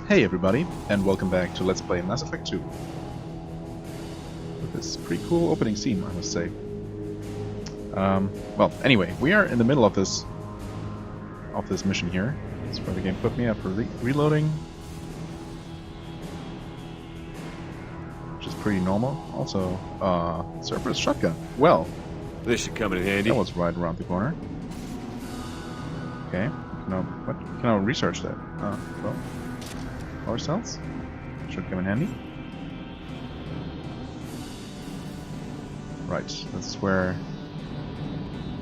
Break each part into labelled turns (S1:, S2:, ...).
S1: Hey everybody, and welcome back to Let's Play Mass Effect 2. With this pretty cool opening scene, I must say. Well, anyway, we are in the middle of this mission here. That's where the game put me after reloading. Which is pretty normal. Also, Cerberus shotgun. Well,
S2: this should come in handy.
S1: That was right around the corner. Okay, what? Can I research that? Well, power cells should come in handy. Right, this is where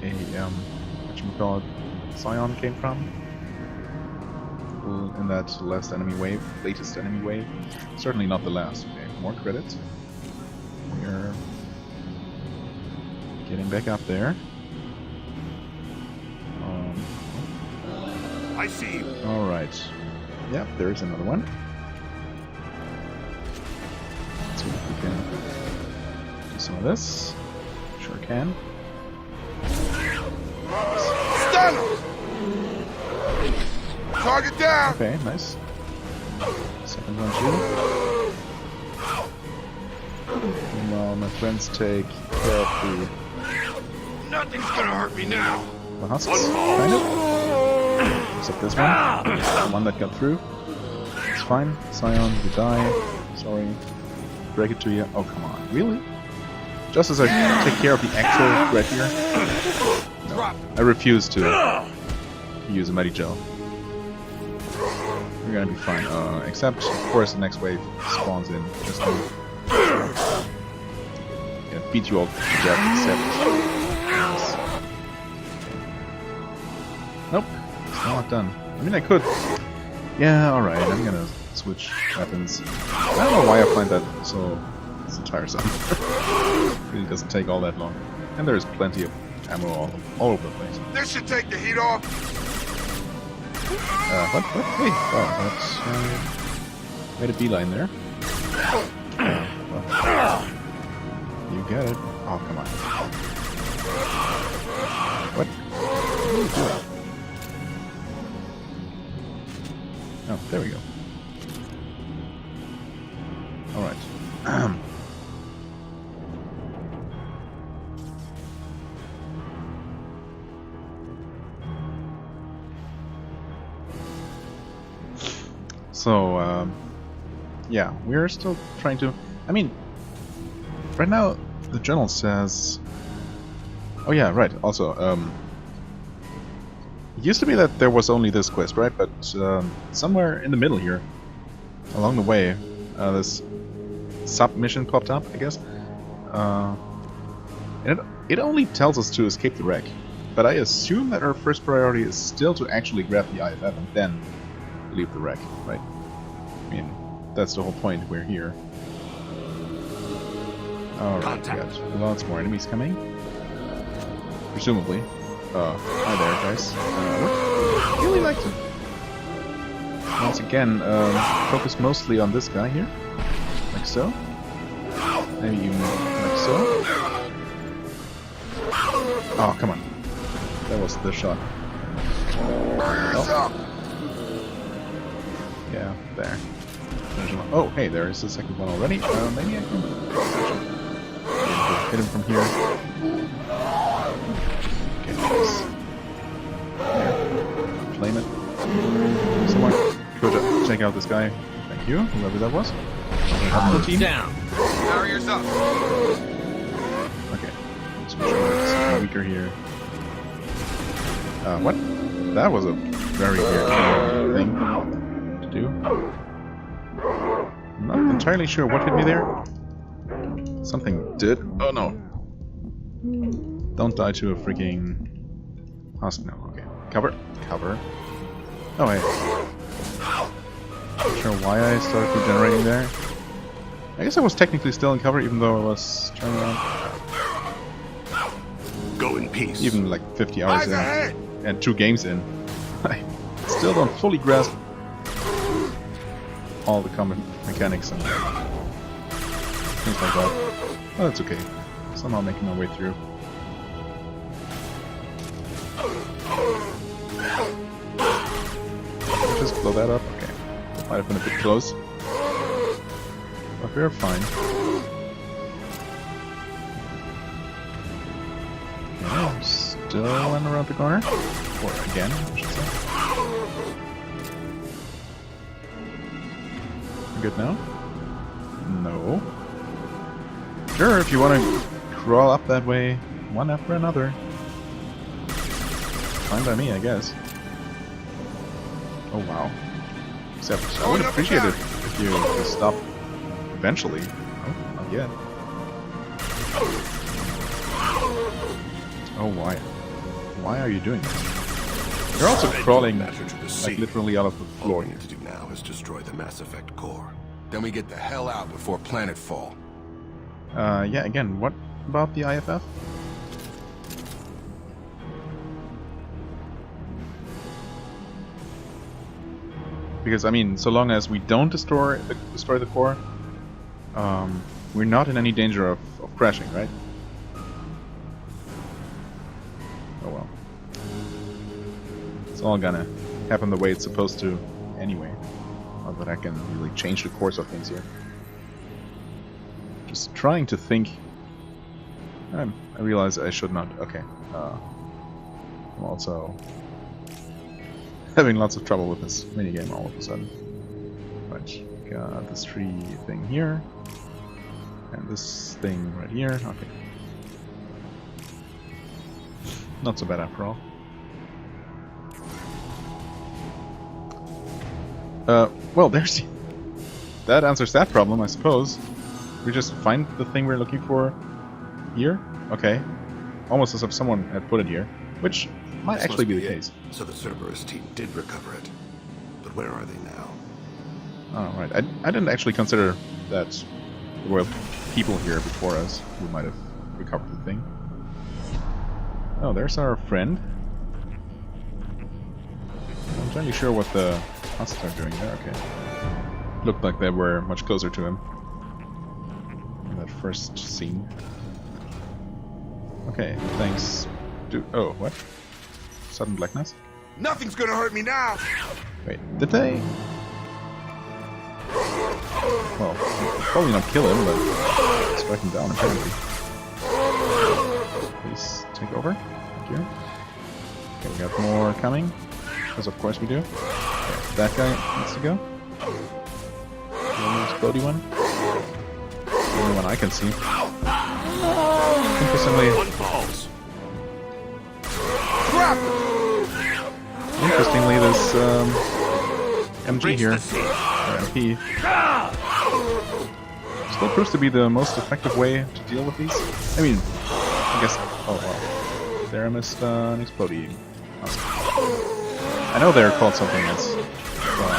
S1: a whatchamacallit, Scion came from. In that latest enemy wave. Certainly not the last. Okay, more credits. We're getting back up there.
S2: I see you.
S1: Alright. Yep, there is another one. Let's see if we can do some of this. Sure can.
S2: Stun him! Target down!
S1: Okay, nice. Second one too. Meanwhile, my friends take care of the...
S2: Nothing's gonna hurt me now!
S1: the husks, kind of. Except this one. The one that got through. It's fine. Scion, you die. Sorry. Break it to you. Oh, come on. Really? Just as I take care of the actual threat here? No. I refuse to use a Medigel. We're gonna be fine. Except, of course, the next wave spawns in. Just to beat you all to death, except... Nope. Still not done. I mean, I could. Yeah, alright, I'm gonna switch weapons. I don't know why I find that so tiresome. Really doesn't take all that long. And there's plenty of ammo all over the place.
S2: This should take the heat off!
S1: What? Hey! Oh, that's... made a beeline there. Well, you get it. Oh, come on. What? What are you doing? Oh, there we go. Alright. So, yeah, we're still trying to... I mean, right now, the journal says... Oh yeah, right, also, it used to be that there was only this quest, right? But somewhere in the middle here, along the way, this sub-mission popped up, I guess. And it only tells us to escape the wreck. But I assume that our first priority is still to actually grab the IFF and then leave the wreck, right? I mean, that's the whole point. We're here. Alright, we got lots more enemies coming. Presumably. Hi there, guys. I really like to once again focus mostly on this guy here, like so. Maybe even like so. Oh, come on! That was the shot. Oh. Yeah, there. Oh, hey, there is the second one already. Maybe I can hit him from here. Flame it. Someone could take out this guy. Thank you, whoever that was. Team.
S2: Down. Barriers up.
S1: Okay. Let's make sure it's weaker here. What? That was a very weird thing to do. I'm not entirely sure what hit me there. Something did. Oh no. Don't die to a freaking husk. No, okay. Cover. Cover. Oh, hey. Not sure why I started regenerating there. I guess I was technically still in cover even though I was turning around.
S2: Go in peace.
S1: Even like 50 hours in. And 2 games in. I still don't fully grasp all the combat mechanics and things like that. Oh, that's okay. Somehow making my way through. Just blow that up. Okay. Might have been a bit close. But we're fine. Okay, still running around the corner. Or again, I should say. Good now? No. Sure, if you want to crawl up that way, one after another. Fine by me, I guess. Oh wow. Except I would appreciate it if you just stop eventually. Oh, not yet. Oh, why? Why are you doing this? You're also crawling like literally out of the floor.
S2: All we need to do now is destroy the Mass Effect core. Then we get the hell out before planetfall.
S1: Yeah, again, what about the IFF? Because, I mean, so long as we don't destroy the core, we're not in any danger of crashing, right? Oh well. It's all gonna happen the way it's supposed to anyway. Not that I can really change the course of things here. Just trying to think. I realize I should not. Okay. I'm also having lots of trouble with this minigame all of a sudden. Right, got this tree thing here. And this thing right here. Okay. Not so bad after all. Well, there's... That answers that problem, I suppose. We just find the thing we're looking for here? Okay. Almost as if someone had put it here. Which might actually be the case.
S2: So the Cerberus team did recover it. But where are they now?
S1: Oh, right. I didn't actually consider that there were people here before us who might have recovered the thing. Oh, there's our friend. I'm not entirely sure what the hosts are doing there. Okay. Looked like they were much closer to him in that first scene. Okay, thanks. Oh, what? Sudden blackness?
S2: Nothing's gonna hurt me now!
S1: Wait, did they? Well, probably not kill him, but strike him down apparently. Please take over. Thank you. Okay, we got more coming. Because of course we do. Okay, that guy needs to go. The only explodey one. The only one I can see. Interestingly, this MG here, or MP, still proves to be the most effective way to deal with these. I mean, I guess. Oh wow, there I missed an explodey. I know they're called something else, but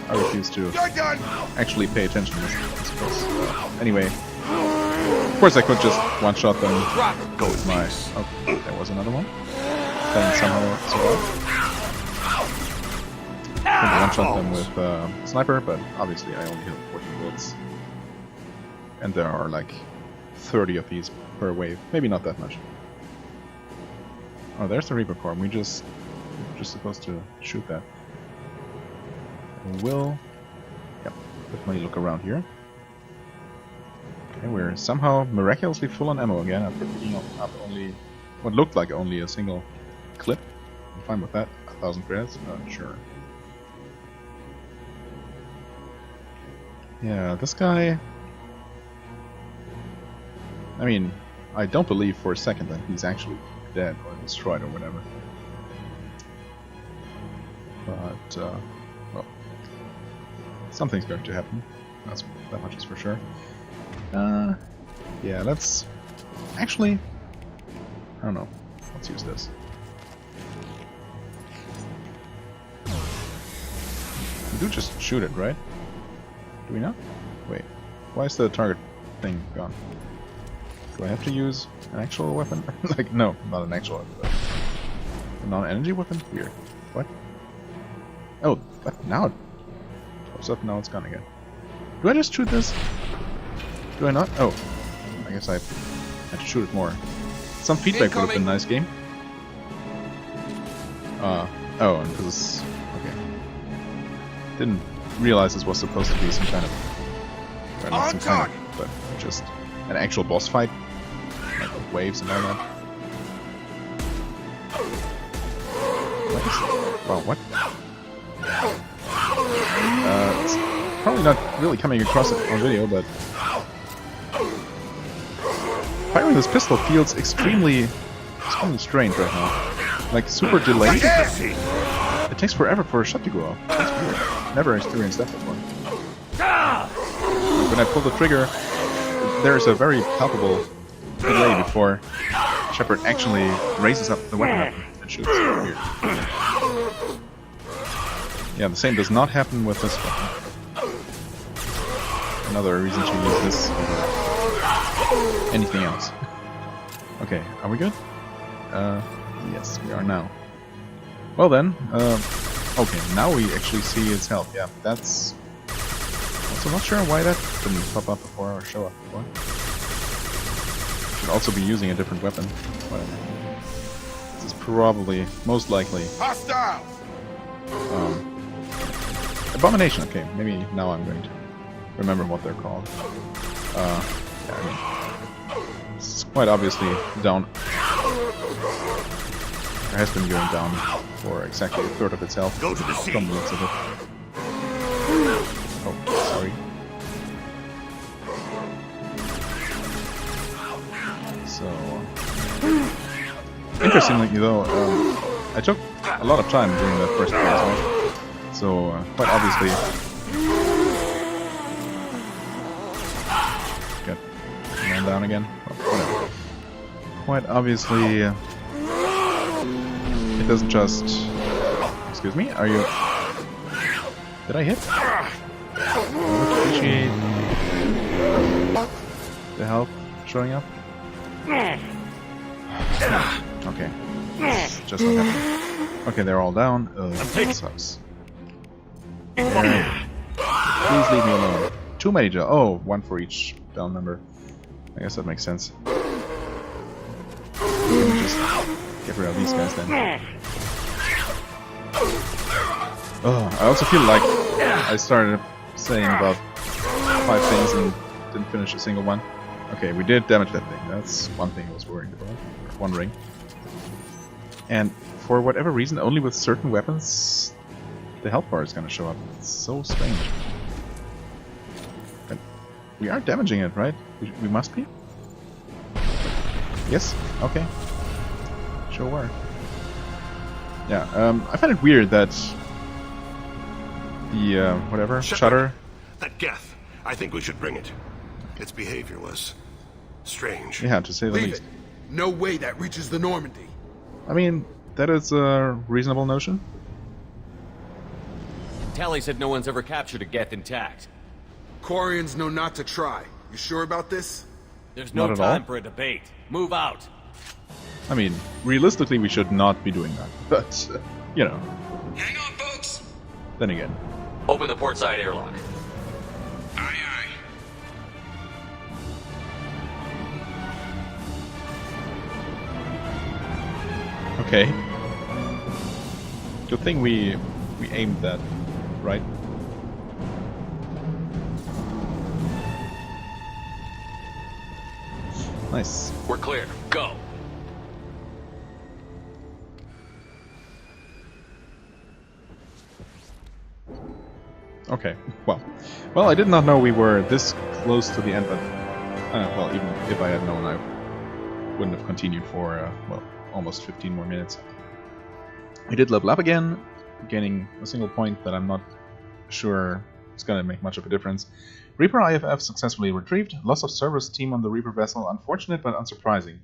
S1: I refuse to actually pay attention to this, I suppose. Anyway, of course I could just one-shot them with my... Oh, there was another one. Then somehow survived. Could one-shot them with sniper, but obviously I only hit 14 bullets. And there are like 30 of these per wave. Maybe not that much. Oh, there's the Reaper core. We're just supposed to shoot that. We'll... Yep, definitely look around here. Okay, we're somehow miraculously full on ammo again after picking up only what looked like only a single clip. I'm fine with that. 1,000 credits? Sure. Yeah, this guy... I mean, I don't believe for a second that he's actually dead or destroyed or whatever. But, well, something's going to happen. That much is for sure. Yeah, let's... Actually, I don't know. Let's use this. We do just shoot it, right? Do we not? Wait, why is the target thing gone? Do I have to use an actual weapon? Like, no, not an actual weapon, but a non-energy weapon? Weird. What? Oh, what? Now it pops up, now it's gone again. Do I just shoot this? Do I not? Oh, I guess I had to shoot it more. Some feedback would have been nice, game. Oh, and this is... Okay. Didn't realize this was supposed to be some kind of... well, not some kind of, but just an actual boss fight. Like with waves and all that. What is... wow, what? It's probably not really coming across it on video, but... firing this pistol feels extremely strange right now. Like, super delayed. It takes forever for a shot to go off. That's weird. Never experienced that before. When I pull the trigger, there is a very palpable delay before Shepard actually raises up the weapon up and shoots. Weird. Yeah, the same does not happen with this weapon. Another reason to use this over anything else. Okay, are we good? Yes, we are now. Well then, okay, now we actually see its health. Yeah, that's... also not sure why that didn't pop up before or show up before. Should also be using a different weapon. Whatever. This is probably, most likely...
S2: hostile!
S1: Abomination, okay, maybe now I'm going to remember what they're called. Yeah, I mean, it's quite obviously down... it has been going down for exactly a third of its health.
S2: Go to the sea.
S1: From the looks of it. Oh, sorry. So... interestingly though, I took a lot of time during that first phase, right? So, quite obviously... get man down again? Well, whatever. Quite obviously... it doesn't just... excuse me? Are you... did I hit? I would appreciate... the health showing up. Okay. It's just not happening. Okay, they're all down. That sucks. Please leave me alone. Too many oh, one for each down member. I guess that makes sense. Just get rid of these guys then. Oh, I also feel like I started saying about 5 things and didn't finish a single one. Okay, we did damage that thing. That's one thing I was worried about. Wondering. And for whatever reason, only with certain weapons, the health bar is going to show up. It's so strange. But we are damaging it, right? We must be? Yes? Okay. Sure were. Yeah, I find it weird that the, whatever, shutter...
S2: That Geth. I think we should bring it. Its behavior was strange.
S1: Yeah, to say the least.
S3: No way that reaches the Normandy.
S1: I mean, that is a reasonable notion.
S4: Tally said no one's ever captured a Geth intact.
S3: Quarians know not to try. You sure about this?
S4: There's no
S1: Not at
S4: time
S1: all.
S4: for a debate. Move out.
S1: I mean, realistically, we should not be doing that. But, you know.
S3: Hang on, folks.
S1: Then again.
S4: Open the port side airlock.
S3: Aye, aye.
S1: Okay. Good thing we aimed that, right? Nice.
S4: We're clear. Go.
S1: Okay. Well, I did not know we were this close to the end, but well, even if I had known, I wouldn't have continued for well, almost 15 more minutes. We did level up again, gaining a single point that I'm not sure is going to make much of a difference. Reaper IFF successfully retrieved. Loss of service team on the Reaper vessel, unfortunate but unsurprising.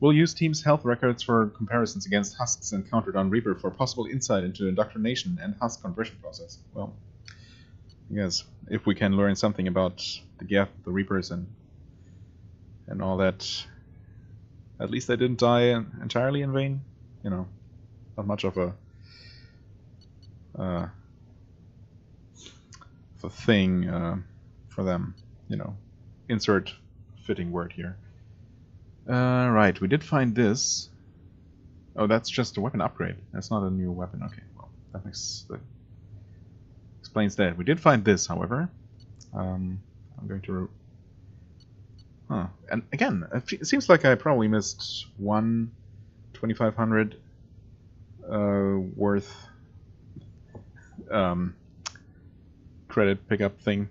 S1: We'll use team's health records for comparisons against husks encountered on Reaper for possible insight into indoctrination and husk conversion process. Well, I guess if we can learn something about the Geth, the Reapers, and all that, at least I didn't die entirely in vain. You know, not much of a thing for them. You know, insert fitting word here. Right, we did find this. Oh, that's just a weapon upgrade. That's not a new weapon. Okay, well, that makes explains that. We did find this, however. I'm going to... And again, it seems like I probably missed one 2500 worth credit pickup thing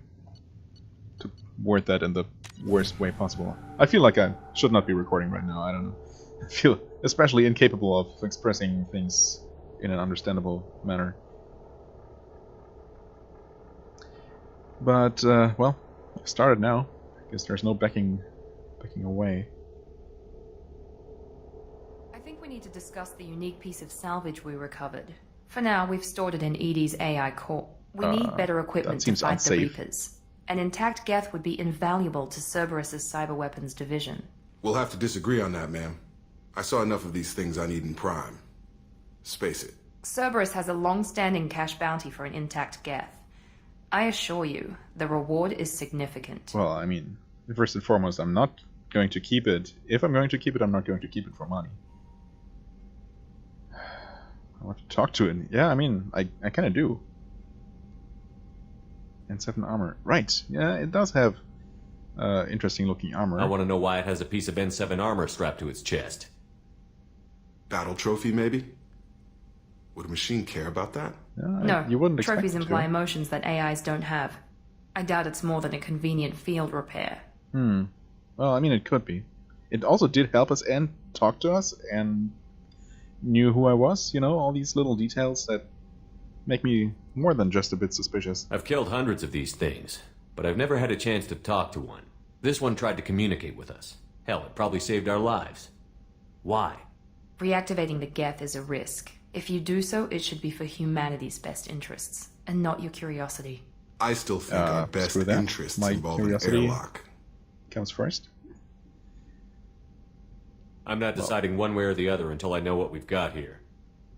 S1: to word that in the worst way possible. I feel like I should not be recording right now. I don't know. I feel especially incapable of expressing things in an understandable manner. But, well, I've started now. I guess there's no backing away.
S5: I think we need to discuss the unique piece of salvage we recovered. For now, we've stored it in Edie's AI core. We need better equipment to fight the Reapers. An intact Geth would be invaluable to Cerberus's cyber weapons division.
S3: We'll have to disagree on that, ma'am. I saw enough of these things I need in Prime. Space it.
S5: Cerberus has a long-standing cash bounty for an intact Geth. I assure you, the reward is significant.
S1: Well, I mean, first and foremost, I'm not going to keep it. If I'm going to keep it, I'm not going to keep it for money. I want to talk to it. Yeah, I mean, I kind of do. And 7 armor. Right, yeah, it does have interesting looking armor.
S4: I want to know why it has a piece of N7 armor strapped to its chest.
S3: Battle trophy, maybe? Would a machine care about that?
S5: No,
S1: you wouldn't expect
S5: trophies
S1: it
S5: imply
S1: to.
S5: emotions that AIs don't have. I doubt it's more than a convenient field repair.
S1: Well, I mean, it could be. It also did help us and talk to us and knew who I was, you know, all these little details that make me more than just a bit suspicious.
S4: I've killed hundreds of these things, but I've never had a chance to talk to one. This one tried to communicate with us. Hell, it probably saved our lives. Why?
S5: Reactivating the Geth is a risk. If you do so, it should be for humanity's best interests, and not your curiosity.
S3: I still think our best
S1: screw that.
S3: interests
S1: My
S3: involve an
S1: curiosity
S3: airlock.
S1: Comes first.
S4: I'm not deciding one way or the other until I know what we've got here.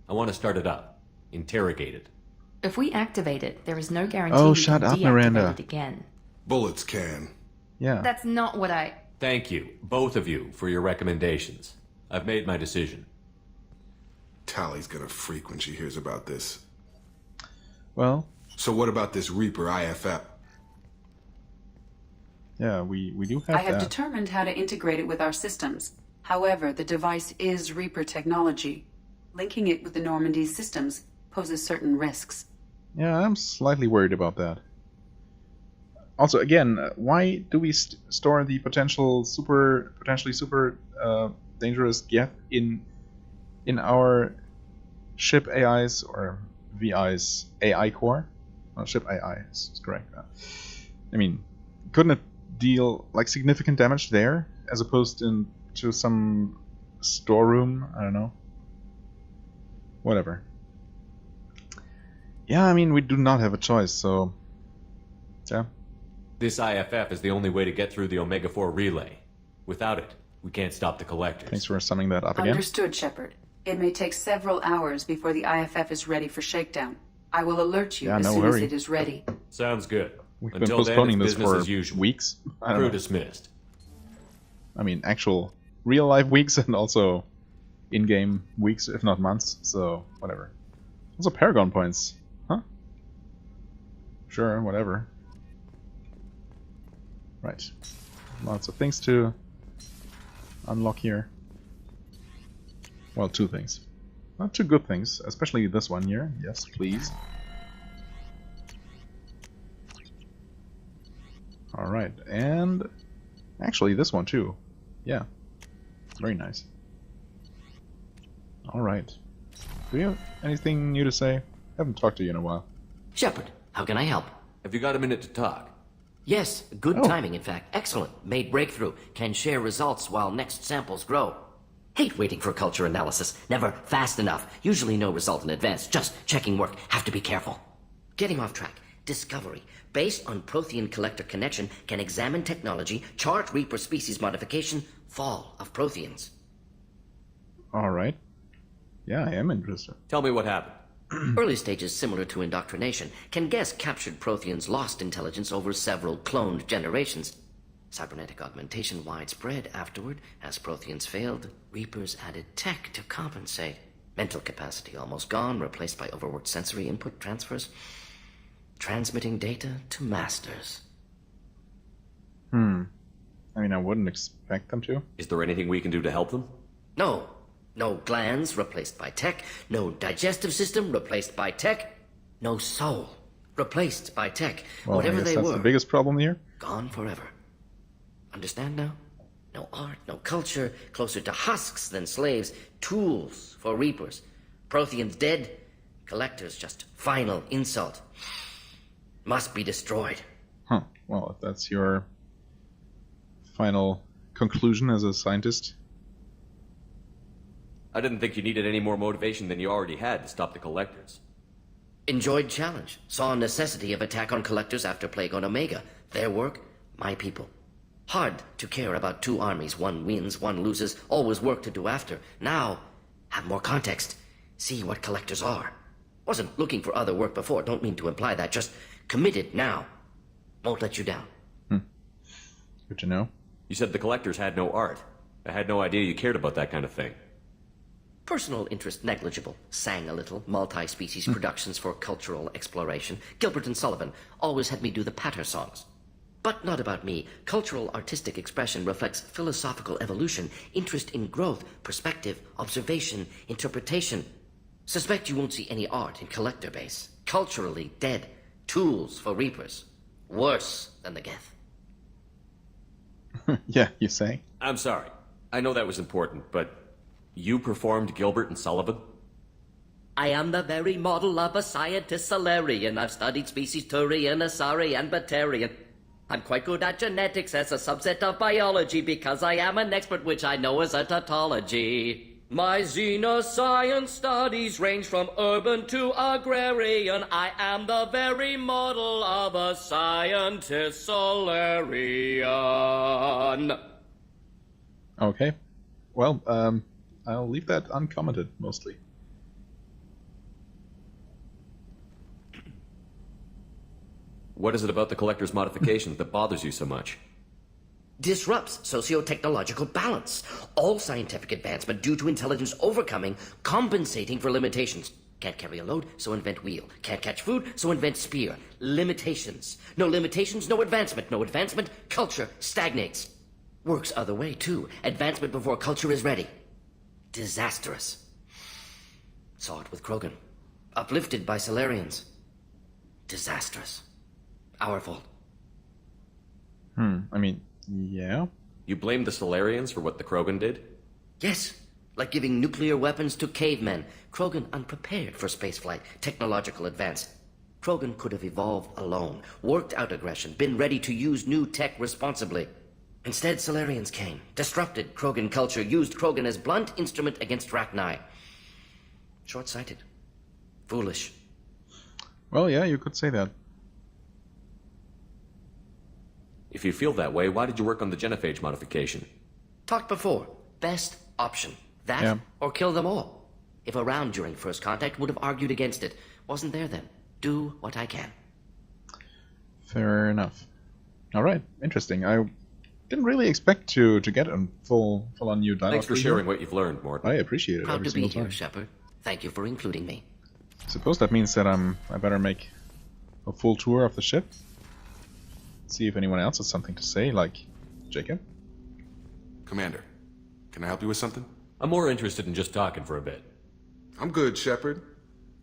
S4: I want to start it up. Interrogate it.
S5: If we activate it, there is no guarantee
S1: Oh,
S5: we
S1: shut
S5: can
S1: up,
S5: deactivate
S1: Miranda.
S5: it again.
S3: Bullets can.
S1: Yeah.
S5: That's not what I...
S4: Thank you, both of you, for your recommendations. I've made my decision.
S3: Tally's gonna freak when she hears about this.
S1: Well,
S3: So what about this Reaper IFF?
S1: yeah, we do have
S6: I have
S1: that.
S6: determined how to integrate it with our systems. However, the device is Reaper technology. Linking it with the Normandy's systems poses certain risks.
S1: Yeah, I'm slightly worried about that. Also, again, why do we store the potentially super dangerous Geth in our ship AIs or VI's AI core? Oh, ship AI is correct. I mean, couldn't it deal like significant damage there as opposed to some storeroom? I don't know. Whatever. Yeah, I mean, we do not have a choice, so yeah.
S4: This IFF is the only way to get through the Omega-4 relay. Without it, we can't stop the collectors.
S1: Thanks for summing that up again.
S6: Understood, Shepard. It may take several hours before the IFF is ready for shakedown. I will alert you
S1: Yeah,
S6: as
S1: no
S6: soon as
S1: hurry.
S6: it is ready.
S4: Sounds good.
S1: We've been
S4: Until
S1: postponing
S4: then,
S1: this
S4: it's business
S1: for
S4: as usual.
S1: weeks. I don't
S4: Crew
S1: know.
S4: dismissed.
S1: I mean, actual real life weeks and also in-game weeks, if not months. So whatever. Also, Paragon points, huh? Sure, whatever. Right. Lots of things to unlock here. Well, 2 things. Not 2 good things, especially this one here. Yes, please. Alright, and actually this one too. Yeah. Very nice. Alright. Do you have anything new to say? Haven't talked to you in a while.
S7: Shepard, how can I help?
S4: Have you got a minute to talk?
S7: Yes, good
S1: Oh.
S7: timing, in fact. Excellent. Made breakthrough. Can share results while next samples grow. Hate waiting for culture analysis. Never fast enough. Usually no result in advance. Just checking work. Have to be careful. Getting off track. Discovery. Based on Prothean collector connection, can examine technology, chart Reaper species modification, fall of Protheans.
S1: Alright. Yeah, I am interested.
S4: Tell me what happened.
S7: Early stages similar to indoctrination. Can guess captured Protheans lost intelligence over several cloned generations. Cybernetic augmentation widespread afterward. As Protheans failed, Reapers added tech to compensate. Mental capacity almost gone, replaced by overworked sensory input transfers. Transmitting data to masters.
S1: I mean, I wouldn't expect them to.
S4: Is there anything we can do to help them?
S7: No. No glands replaced by tech. No digestive system replaced by tech. No soul replaced by tech.
S1: Well,
S7: Whatever
S1: I guess
S7: they
S1: that's
S7: were,
S1: the biggest problem here.
S7: gone forever. Understand now? No art, no culture, closer to husks than slaves, tools for reapers. Protheans dead, collectors just final insult. Must be destroyed.
S1: Huh. Well, if that's your final conclusion as a scientist.
S4: I didn't think you needed any more motivation than you already had to stop the collectors.
S7: Enjoyed challenge. Saw necessity of attack on collectors after Plague on Omega. Their work, my people. Hard to care about two armies. One wins, one loses. Always work to do after. Now, have more context. See what collectors are. Wasn't looking for other work before. Don't mean to imply that. Just committed now. Won't let you down.
S1: Good to know.
S4: You said the collectors had no art. I had no idea you cared about that kind of thing.
S7: Personal interest negligible. Sang a little. Multi-species productions for cultural exploration. Gilbert and Sullivan always had me do the patter songs. But not about me. Cultural artistic expression reflects philosophical evolution, interest in growth, perspective, observation, interpretation. Suspect you won't see any art in collector base. Culturally dead. Tools for reapers. Worse than the Geth.
S1: Yeah, you say?
S4: I'm sorry. I know that was important, but you performed Gilbert and Sullivan?
S7: I am the very model of a scientist Solarian. I've studied species Turian, Asari, and Batarian. I'm quite good at genetics as a subset of biology because I am an expert, which I know is a tautology. My xenoscience studies range from urban to agrarian. I am the very model of a scientist Solarian.
S1: Okay. Well, I'll leave that uncommented, mostly.
S4: What is it about the collector's modifications that bothers you so much?
S7: Disrupts socio-technological balance. All scientific advancement due to intelligence overcoming, compensating for limitations. Can't carry a load, so invent wheel. Can't catch food, so invent spear. Limitations. No limitations, no advancement. No advancement, culture stagnates. Works other way, too. Advancement before culture is ready. Disastrous. Saw it with Krogan. Uplifted by Solarians. Disastrous. Our fault.
S1: I mean, yeah.
S4: You blame the Solarians for what the Krogan did?
S7: Yes. Like giving nuclear weapons to cavemen. Krogan unprepared for spaceflight. Technological advance. Krogan could have evolved alone. Worked out aggression. Been ready to use new tech responsibly. Instead, Solarians came. Disrupted Krogan culture. Used Krogan as blunt instrument against Rachni. Short-sighted. Foolish.
S1: Well, yeah, you could say that.
S4: If you feel that way, why did you work on the genophage modification?
S7: Talked before. Best option. That
S1: Yeah.
S7: or kill them all. If around during first contact, would have argued against it. Wasn't there then. Do what I can.
S1: Fair enough. Alright, interesting. I didn't really expect to get a full-on new dialogue.
S4: Thanks for sharing what you've learned, Mort.
S1: I appreciate it
S7: Proud
S1: every
S7: to be
S1: single
S7: here,
S1: time.
S7: Shepard. Thank you for including me.
S1: Suppose that means that I better make a full tour of the ship. See if anyone else has something to say, like Jacob.
S3: Commander, can I help you with something?
S4: I'm more interested in just talking for a bit.
S3: I'm good, Shepard.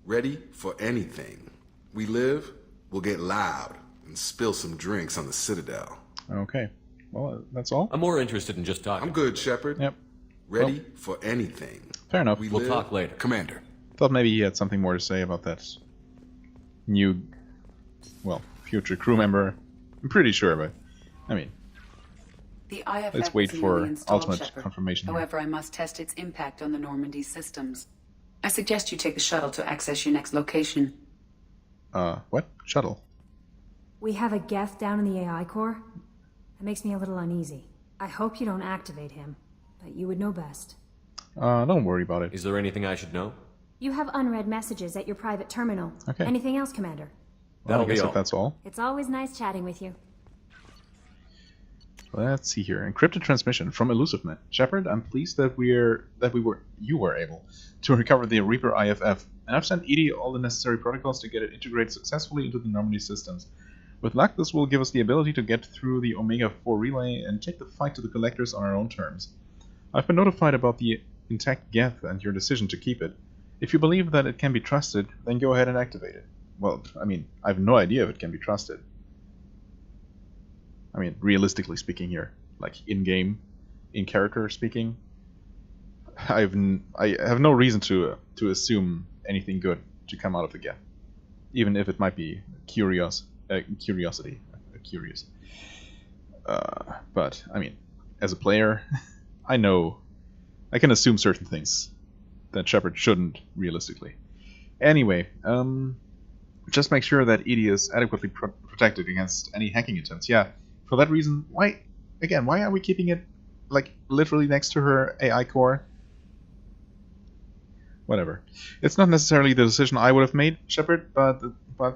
S3: Ready for anything. We live, we'll get loud, and spill some drinks on the Citadel.
S1: Okay. Well, that's all.
S4: I'm more interested in just talking.
S3: I'm good, Shepard.
S1: Yep.
S3: Ready for anything.
S1: Fair enough.
S3: We
S4: We'll
S3: live-
S4: talk later.
S3: Commander.
S1: Thought maybe he had something more to say about that new, well, future crew member. I'm pretty sure, but I mean,
S6: The IFF
S1: let's wait
S6: is
S1: for
S6: newly installed,
S1: ultimate
S6: Shepard.
S1: confirmation. Here.
S6: However, I must test its impact on the Normandy systems. I suggest you take the shuttle to access your next location.
S1: What? Shuttle?
S8: We have a Geth down in the AI core. That makes me a little uneasy. I hope you don't activate him, but you would know best.
S1: Don't worry about it.
S4: Is there anything I should know?
S8: You have unread messages at your private terminal.
S1: Okay.
S8: Anything else, Commander?
S1: Well, I
S4: That'll be
S1: guess
S4: all.
S1: if that's all.
S8: It's always nice chatting with you.
S1: Let's see here. Encrypted transmission from Elusiveness. Shepard, I'm pleased that you were able to recover the Reaper IFF, and I've sent EDI all the necessary protocols to get it integrated successfully into the Normandy systems. With luck, this will give us the ability to get through the Omega-4 relay and take the fight to the Collectors on our own terms. I've been notified about the intact Geth and your decision to keep it. If you believe that it can be trusted, then go ahead and activate it. Well, I mean, I have no idea if it can be trusted. I mean, realistically speaking here, like in-game, in-character speaking, I have no reason to assume anything good to come out of the Geth, even if it might be curious. But I mean, as a player, I know I can assume certain things that Shepard shouldn't realistically. Anyway, just make sure that EDI is adequately protected against any hacking attempts. Yeah, for that reason, why are we keeping it like literally next to her AI core? Whatever. It's not necessarily the decision I would have made, Shepard, but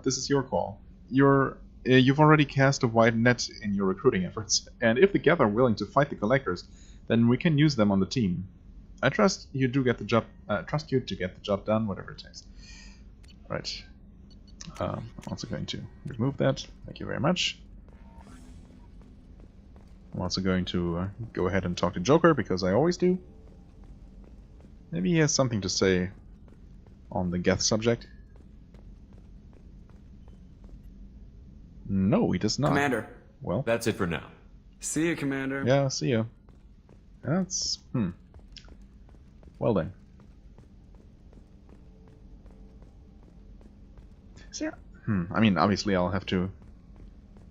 S1: this is your call. You've already cast a wide net in your recruiting efforts, and if the Geth are willing to fight the Collectors, then we can use them on the team. I trust you to get the job done, whatever it takes. Right. I'm also going to remove that. Thank you very much. I'm also going to go ahead and talk to Joker, because I always do. Maybe he has something to say on the Geth subject. No, he does not.
S9: Commander.
S1: Well,
S4: that's it for now.
S9: See you, Commander.
S1: Yeah, see you. That's... Well then. Is there... I mean, obviously I'll have to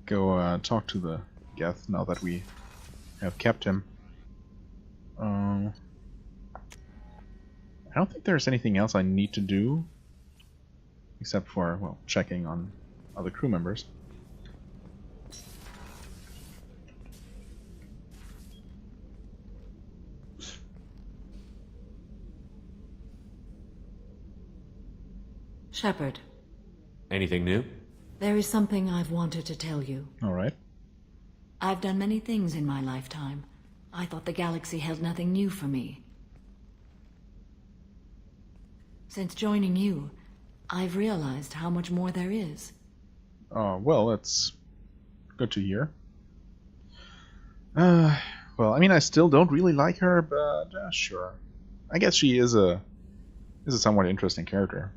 S1: go talk to the Geth now that we have kept him. I don't think there's anything else I need to do. Except for, well, checking on other crew members.
S10: Shepard.
S4: Anything new?
S10: There is something I've wanted to tell you.
S1: All right.
S10: I've done many things in my lifetime. I thought the galaxy held nothing new for me. Since joining you, I've realized how much more there is.
S1: Well, that's good to hear. Well, I mean, I still don't really like her, but sure. I guess she is a somewhat interesting character.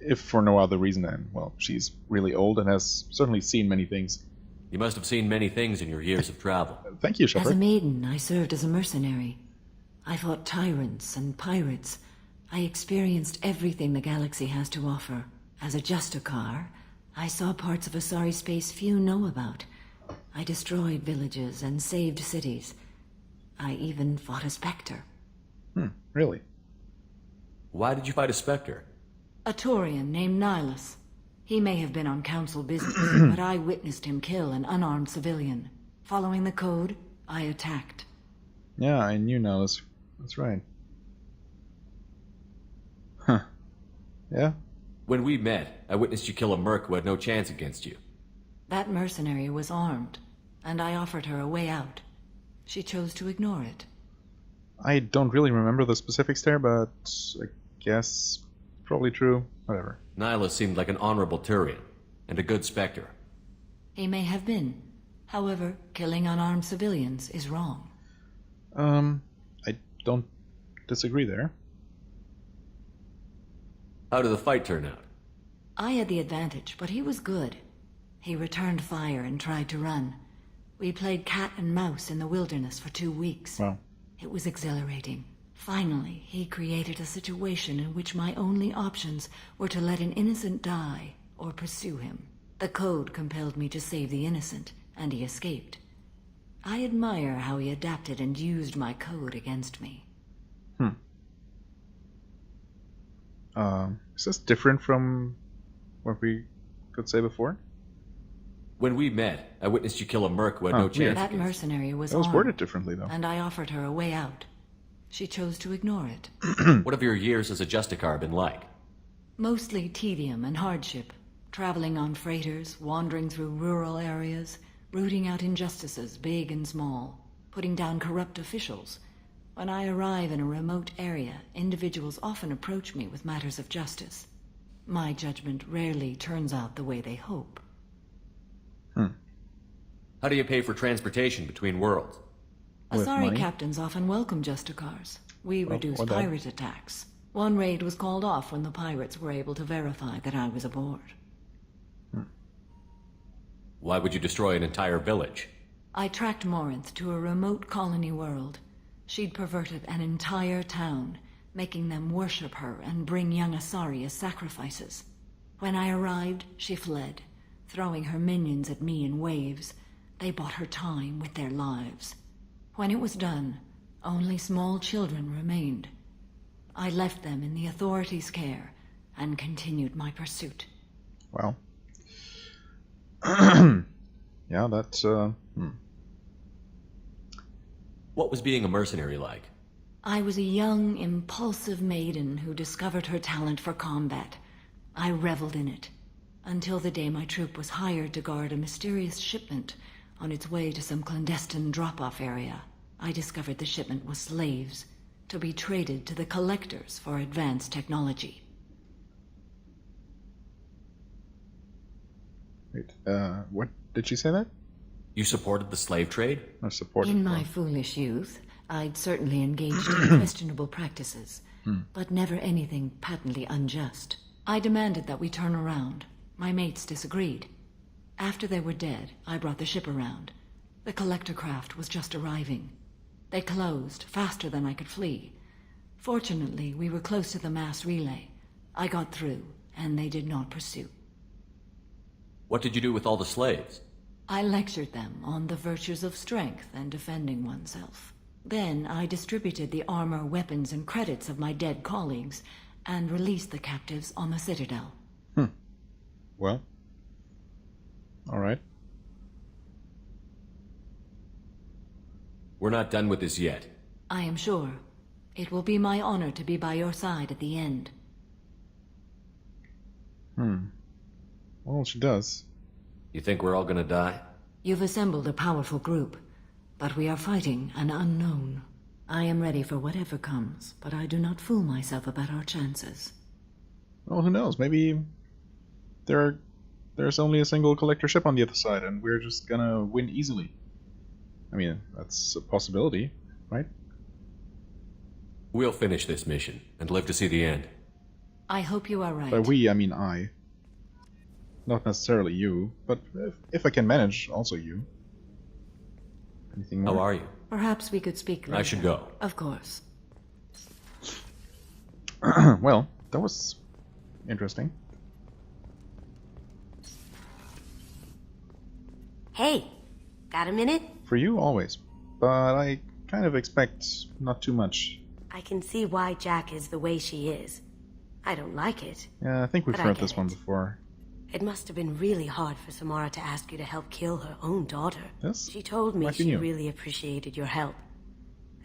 S1: If for no other reason than, well, she's really old and has certainly seen many things.
S4: You must have seen many things in your years of travel.
S1: Thank you, Shepard.
S10: As a maiden, I served as a mercenary. I fought tyrants and pirates. I experienced everything the galaxy has to offer. As a Justicar, I saw parts of Asari space few know about. I destroyed villages and saved cities. I even fought a Spectre.
S1: Really?
S4: Why did you fight a Spectre?
S10: A Taurian named Nihilus. He may have been on council business, but I witnessed him kill an unarmed civilian. Following the code, I attacked.
S1: Yeah, I knew Nihilus. That's right. Huh. Yeah?
S4: When we met, I witnessed you kill a merc who had no chance against you.
S10: That mercenary was armed, and I offered her a way out. She chose to ignore it.
S1: I don't really remember the specifics there, but I guess probably true. Whatever.
S4: Nihilus seemed like an honorable Turian, and a good Spectre.
S10: He may have been. However, killing unarmed civilians is wrong.
S1: I don't disagree there.
S4: How did the fight turn out?
S10: I had the advantage, but he was good. He returned fire and tried to run. We played cat and mouse in the wilderness for 2 weeks.
S1: Wow.
S10: It was exhilarating. Finally, he created a situation in which my only options were to let an innocent die or pursue him. The code compelled me to save the innocent, and he escaped. I admire how he adapted and used my code against me.
S1: Is this different from what we could say before?
S4: When we met, I witnessed you kill a merc who had no chance.
S10: That mercenary was
S1: That was
S10: armed,
S1: worded differently, though.
S10: and I offered her a way out. She chose to ignore it.
S4: What have your years as a Justicar been like?
S10: Mostly tedium and hardship. Traveling on freighters, wandering through rural areas, rooting out injustices big and small, putting down corrupt officials. When I arrive in a remote area, individuals often approach me with matters of justice. My judgment rarely turns out the way they hope.
S4: How do you pay for transportation between worlds?
S10: Asari captains often welcome Justicars. We reduce pirate attacks. One raid was called off when the pirates were able to verify that I was aboard.
S4: Why would you destroy an entire village?
S10: I tracked Morinth to a remote colony world. She'd perverted an entire town, making them worship her and bring young Asari as sacrifices. When I arrived, she fled, throwing her minions at me in waves. They bought her time with their lives. When it was done, only small children remained. I left them in the authorities' care and continued my pursuit.
S1: Well. Yeah, that's,
S4: What was being a mercenary like?
S10: I was a young, impulsive maiden who discovered her talent for combat. I reveled in it, until the day my troop was hired to guard a mysterious shipment on its way to some clandestine drop-off area. I discovered the shipment was slaves, to be traded to the collectors for advanced technology.
S1: Wait, what did she say that?
S4: You supported the slave trade?
S1: I supported
S10: In my foolish youth, I'd certainly engaged in questionable practices, but never anything patently unjust. I demanded that we turn around. My mates disagreed. After they were dead, I brought the ship around. The collector craft was just arriving. They closed faster than I could flee. Fortunately, we were close to the mass relay. I got through, and they did not pursue.
S4: What did you do with all the slaves?
S10: I lectured them on the virtues of strength and defending oneself. Then I distributed the armor, weapons, and credits of my dead colleagues, and released the captives on the Citadel.
S1: Well. Alright.
S4: We're not done with this yet.
S10: I am sure. It will be my honor to be by your side at the end.
S1: Well, she does.
S4: You think we're all gonna die?
S10: You've assembled a powerful group, but we are fighting an unknown. I am ready for whatever comes, but I do not fool myself about our chances.
S1: Well, who knows? Maybe there's only a single collector ship on the other side, and we're just gonna win easily. I mean, that's a possibility, right?
S4: We'll finish this mission and live to see the end.
S10: I hope you are right.
S1: By we, I mean I. Not necessarily you, but if I can manage, also you. Anything more?
S4: How are you?
S10: Perhaps we could speak later.
S4: I should go.
S10: Of course.
S1: Well, that was interesting.
S9: Hey, got a minute?
S1: For you, always. But I kind of expect not too much.
S9: I can see why Jack is the way she is. I don't like it.
S1: Yeah, I think we've
S9: But I
S1: heard
S9: get
S1: this one
S9: it.
S1: before.
S9: It must have been really hard for Samara to ask you to help kill her own daughter.
S1: Yes?
S9: She told me
S1: Like you
S9: she
S1: knew.
S9: really appreciated your help.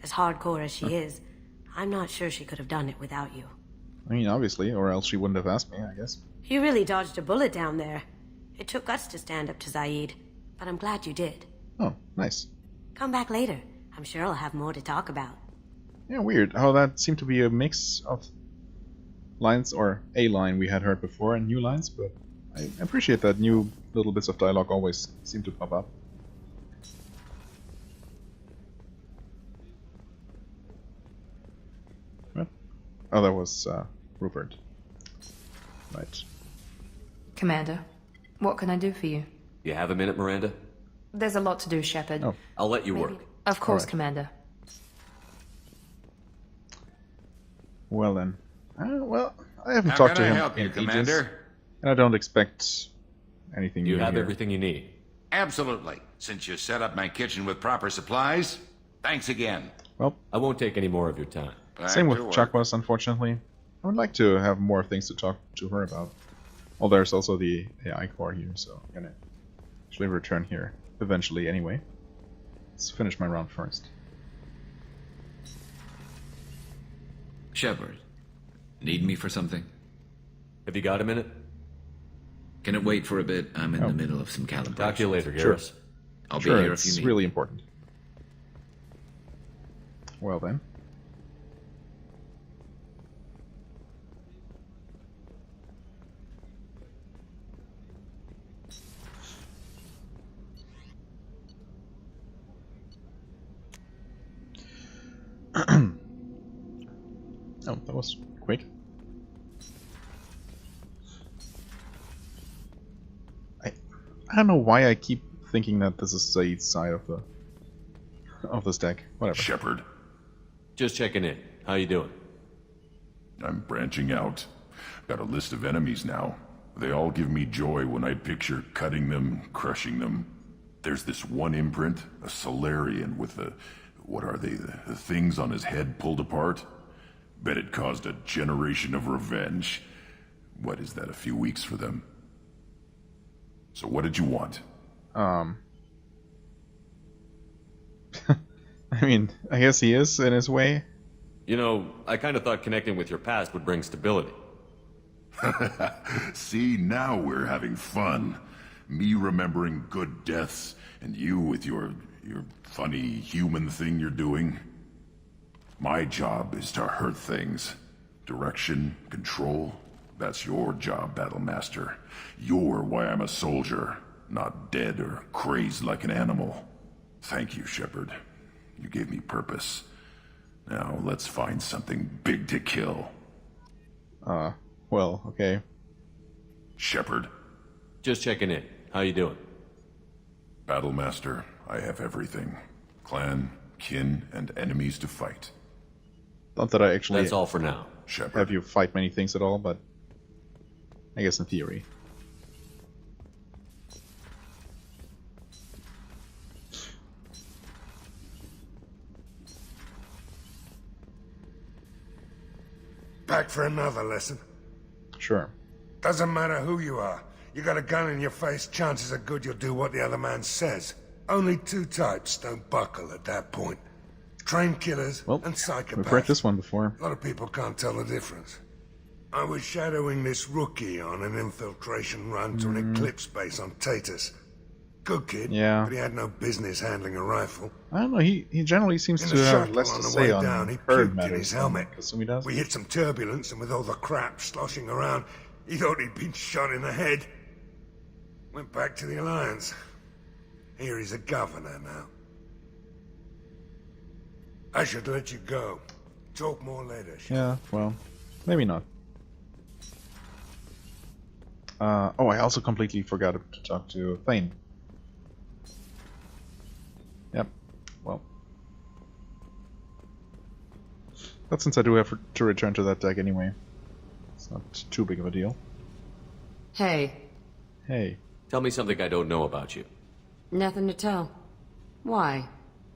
S9: As hardcore as she is, I'm not sure she could have done it without you.
S1: I mean, obviously, or else she wouldn't have asked me, I guess.
S9: You really dodged a bullet down there. It took guts to stand up to Zaid, but I'm glad you did.
S1: Oh, nice.
S9: Come back later. I'm sure I'll have more to talk about.
S1: Yeah, weird how that seemed to be a mix of lines, or a line we had heard before, and new lines, but I appreciate that new little bits of dialogue always seem to pop up. What? Oh, that was Rupert. Right.
S5: Commander, what can I do for you?
S4: You have a minute, Miranda?
S5: There's a lot to do, Shepard.
S1: Oh.
S4: I'll let you work.
S5: Of course,
S1: Alright.
S5: Commander.
S1: Well then. Well, I haven't
S11: How
S1: talked
S11: can
S1: to
S11: I
S1: him
S11: help you,
S1: in ages,
S11: Commander?
S1: and I don't expect anything
S4: You
S1: new
S4: have
S1: here.
S4: everything you need.
S11: Absolutely. Since you set up my kitchen with proper supplies, thanks again.
S1: Well,
S4: I won't take any more of your time.
S11: Back
S1: same with
S11: to work.
S1: Chakwas, unfortunately. I would like to have more things to talk to her about. Well, there's also the AI core here, so I'm gonna actually return here eventually anyway. Let's finish my round first.
S12: Shepard, need me for something?
S4: Have you got a minute?
S12: Can it wait for a bit? I'm in the middle of some calibrations.
S4: Talk to you later,
S1: Sure.
S4: Garrus.
S12: I'll
S1: sure,
S12: be here if you
S1: it's
S12: need.
S1: really important. Well then. Oh, that was quick. I don't know why I keep thinking that this is the side of this deck. Whatever.
S13: Shepard.
S4: Just checking in. How you doing?
S13: I'm branching out. Got a list of enemies now. They all give me joy when I picture cutting them, crushing them. There's this one imprint, a Solarian with the... what are they? The things on his head pulled apart? Bet it caused a generation of revenge. What is that, a few weeks for them? So what did you want?
S1: I mean, I guess he is in his way.
S4: You know, I kind of thought connecting with your past would bring stability.
S13: See, now we're having fun. Me remembering good deaths, and you with your funny human thing you're doing. My job is to hurt things. Direction, control, that's your job, Battlemaster. You're why I'm a soldier, not dead or crazed like an animal. Thank you, Shepard. You gave me purpose. Now let's find something big to kill.
S1: Well, okay.
S13: Shepard.
S4: Just checking in. How you doing?
S13: Battlemaster, I have everything. Clan, kin, and enemies to fight.
S1: Not that I actually
S4: That's all for now.
S13: Shepard.
S1: have you fight many things at all, but I guess in theory.
S14: Back for another lesson?
S1: Sure.
S14: Doesn't matter who you are. You got a gun in your face, chances are good you'll do what the other man says. Only two types don't buckle at that point. Trained killers and psychopaths.
S1: We've read this one before.
S14: A lot of people can't tell the difference. I was shadowing this rookie on an infiltration run to an Eclipse base on Tatus. Good kid,
S1: Yeah.
S14: but he had no business handling a rifle.
S1: I don't know, he generally seems
S14: In
S1: to
S14: the
S1: have
S14: shuttle
S1: less
S14: on
S1: to
S14: the
S1: say
S14: way
S1: on
S14: down, he
S1: herd
S14: puked in
S1: matters
S14: his
S1: than
S14: helmet.
S1: Kasumi does.
S14: We hit some turbulence, and with all the crap sloshing around, he thought he'd been shot in the head. Went back to the Alliance. Here he's a governor now. I should let you go. Talk more later.
S1: Yeah, well, maybe not. Oh, I also completely forgot to talk to Thane. Yep, well. But since I do have to return to that deck anyway, it's not too big of a deal.
S15: Hey.
S1: Hey.
S4: Tell me something I don't know about you.
S15: Nothing to tell. Why?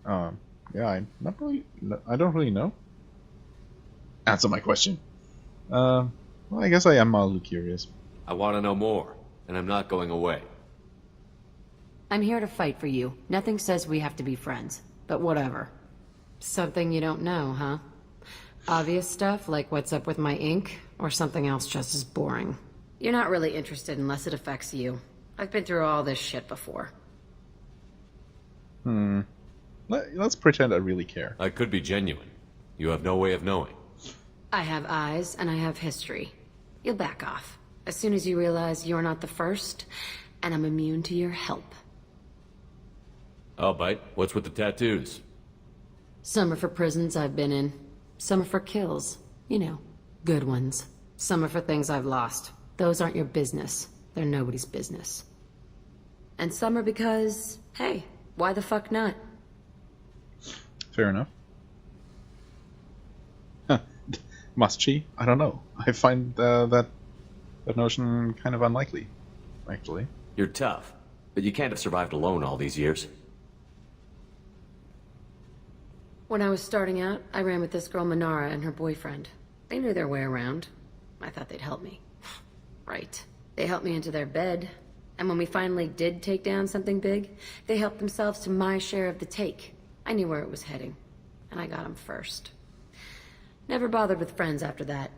S1: Yeah, I don't really know. Answer my question. Well, I guess I am mildly curious.
S4: I want to know more, and I'm not going away.
S15: I'm here to fight for you. Nothing says we have to be friends, but whatever. Something you don't know, huh? Obvious stuff, like what's up with my ink, or something else just as boring. You're not really interested unless it affects you. I've been through all this shit before.
S1: Let's pretend I really care.
S4: I could be genuine. You have no way of knowing.
S15: I have eyes, and I have history. You'll back off. As soon as you realize you're not the first, and I'm immune to your help.
S4: I'll bite. What's with the tattoos?
S15: Some are for prisons I've been in. Some are for kills. You know, good ones. Some are for things I've lost. Those aren't your business. They're nobody's business. And some are because, hey, why the fuck not?
S1: Fair enough. Must she? I don't know. I find that notion kind of unlikely, actually.
S4: You're tough, but you can't have survived alone all these years.
S15: When I was starting out, I ran with this girl Minara and her boyfriend. They knew their way around. I thought they'd help me. Right. They helped me into their bed. And when we finally did take down something big, they helped themselves to my share of the take. I knew where it was heading, and I got them first. Never bothered with friends after that.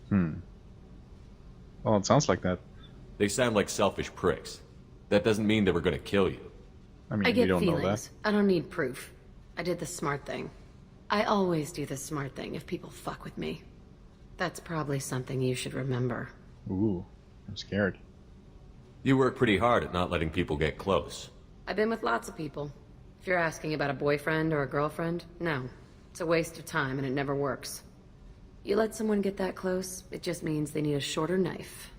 S1: Well, it sounds like that.
S4: They sound like selfish pricks. That doesn't mean they were gonna kill you.
S1: I mean,
S15: I get
S1: we don't
S15: feelings.
S1: know that.
S15: I don't need proof. I did the smart thing. I always do the smart thing if people fuck with me. That's probably something you should remember.
S1: Ooh, I'm scared.
S4: You work pretty hard at not letting people get close.
S15: I've been with lots of people. If you're asking about a boyfriend or a girlfriend, no. It's a waste of time and it never works. You let someone get that close, it just means they need a shorter knife.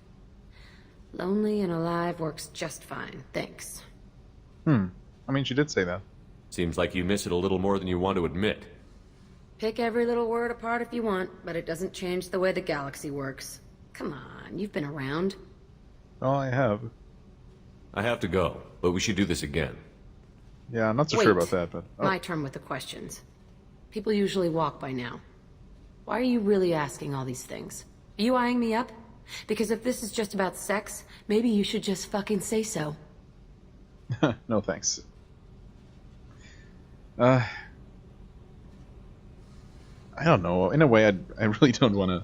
S15: Lonely and alive works just fine, thanks.
S1: I mean, she did say that.
S4: Seems like you miss it a little more than you want to admit.
S15: Pick every little word apart if you want, but it doesn't change the way the galaxy works. Come on, you've been around.
S1: Oh, I have.
S4: I have to go, but we should do this again.
S1: Yeah, I'm not so
S15: Wait.
S1: sure about that, but... Oh.
S15: My turn with the questions. People usually walk by now. Why are you really asking all these things? Are you eyeing me up? Because if this is just about sex, maybe you should just fucking say so.
S1: No thanks. I don't know. In a way, I really don't want to